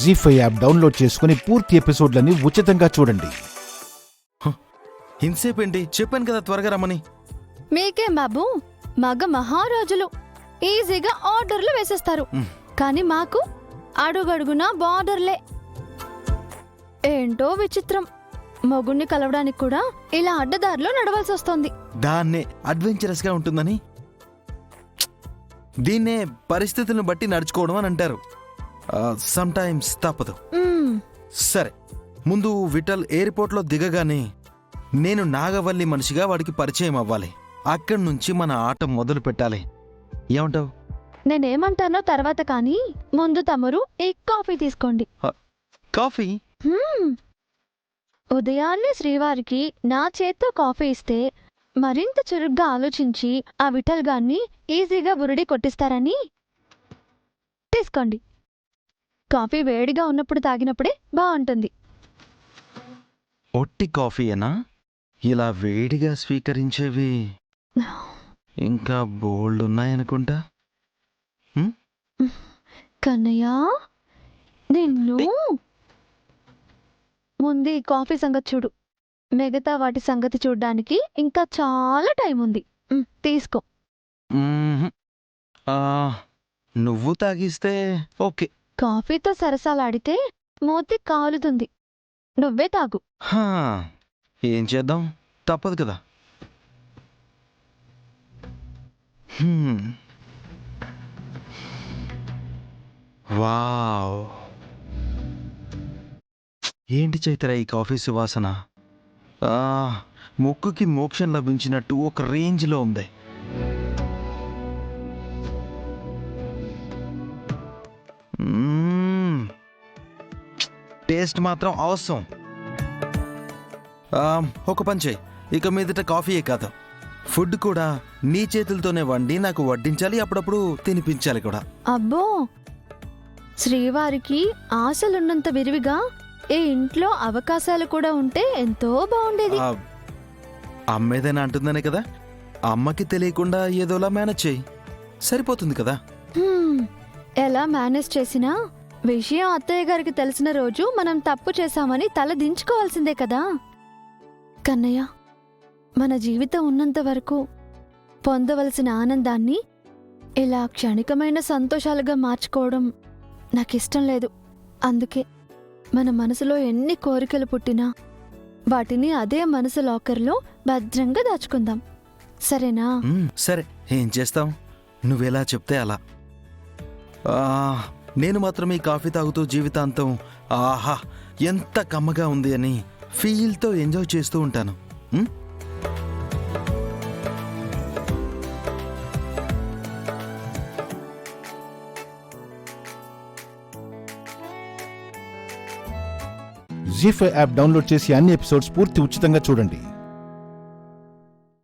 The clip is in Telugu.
జీ5 యాప్ డౌన్లోడ్ చేసుకుని పూర్తి ఎపిసోడ్లని ఉచితంగా చూడండి. ఇంతసేపేంటి? చెప్పాను కదా త్వరగా రమ్మని. మీకేం బాబు, మగ మహారాజులు ఈజీగా ఆర్డర్లు వేసేస్తారు. కానీ మాకు అడుగడుగునా బార్డర్లే. ఏంటో విచిత్రం, మొగుణ్ణి కలవడానికి కూడా ఇలా అడ్డదారిలో నడవాల్సి వస్తోంది. దాన్నే అడ్వెంచరస్ గా ఉంటుందని, దీన్నే పరిస్థితులను బట్టి నడుచుకోవడం అని అంటారు. సమ్ టైమ్స్ తప్పదు. సరే, ముందు విఠల్ ఎయిర్పోర్ట్ లో దిగగానే నేను నాగవల్లి మనిషిగా వాడికి పరిచయం అవ్వాలి. అక్కడి నుంచి మన ఆట మొదలు పెట్టాలి. ఏమంటావు? నేనేమంటానో తర్వాత, కానీ ముందు తమరు ఈ కాఫీ తీసుకోండి. కాఫీ? ఉదయాన్నే శ్రీవారికి నా చేత్తో కాఫీ ఇస్తే మరింత చురుగ్గా ఆలోచించి ఆ విఠల్ గాన్ని ఈజీగా బురుడి కొట్టిస్తారని. తీసుకోండి. కాఫీ వేడిగా ఉన్నప్పుడు తాగినప్పుడే బాగుంటుంది. ఒట్టి కాఫీయేనా? ఇలా వేడిగా స్వీకరించేవి ఇంకా బోల్డ్ ఉన్నాయనుకుంటా. కన్నయ్య, నిన్ను ముందు ఈ కాఫీ సంగతి చూడు. మిగతా వాటి సంగతి చూడ్డానికి ఇంకా చాలా టైం ఉంది. తీసుకో. నువ్వు తాగిస్తే ఓకే. కాఫీతో సరసాలాడితే మూతి కాలుతుంది. నువ్వే తాగు. ఏం చేద్దాం, తప్పదు కదా. వావ్, ఏంటి చైత్ర ఈ కాఫీ సువాసన? ముక్కుకి మోక్షం లభించినట్టు ఒక రేంజ్లో ఉంది. టేస్ట్ మాత్రం అవసరం. ఒక పని చేయి, ఇక మీదట కాఫీయే కాదు, ఫుడ్ కూడా నీ చేతులతోనే వండి నాకు వడ్డించాలి, అప్పుడప్పుడు తినిపించాలి కూడా. అబ్బో, శ్రీవారికి ఆశలున్నంత విరివిగా ఈ ఇంట్లో అవకాశాలు కూడా ఉంటే ఎంతో బాగుండేది. అమ్మేదైనా అంటుందనే కదా, అమ్మకి తెలియకుండా ఏదోలా మేనేజ్ చేయి, సరిపోతుంది కదా. ఎలా మేనేజ్ చేసినా విషయం అత్తయ్య గారికి తెలిసిన రోజు మనం తప్పు చేశామని తల దించుకోవాల్సిందే కదా. కన్నయ్య, మన జీవితం ఉన్నంత వరకు పొందవలసిన ఆనందాన్ని ఇలా క్షణికమైన సంతోషాలుగా మార్చుకోవడం నాకిష్టం లేదు. అందుకే మన మనసులో ఎన్ని కోరికలు పుట్టినా వాటిని అదే మనసు లాకర్లో భద్రంగా దాచుకుందాం. సరేనా? సరే, ఏం చేస్తాం, నువ్వెలా చెప్తే అలా. నేను మాత్రం ఈ కాఫీ తాగుతూ జీవితాంతం ఆహా ఎంత కమ్మగా ఉంది అని ఫీల్తో ఎంజాయ్ చేస్తూ ఉంటాను. జీ5 యాప్ డౌన్లోడ్ చేసి అన్ని ఎపిసోడ్స్ పూర్తి ఉచితంగా చూడండి.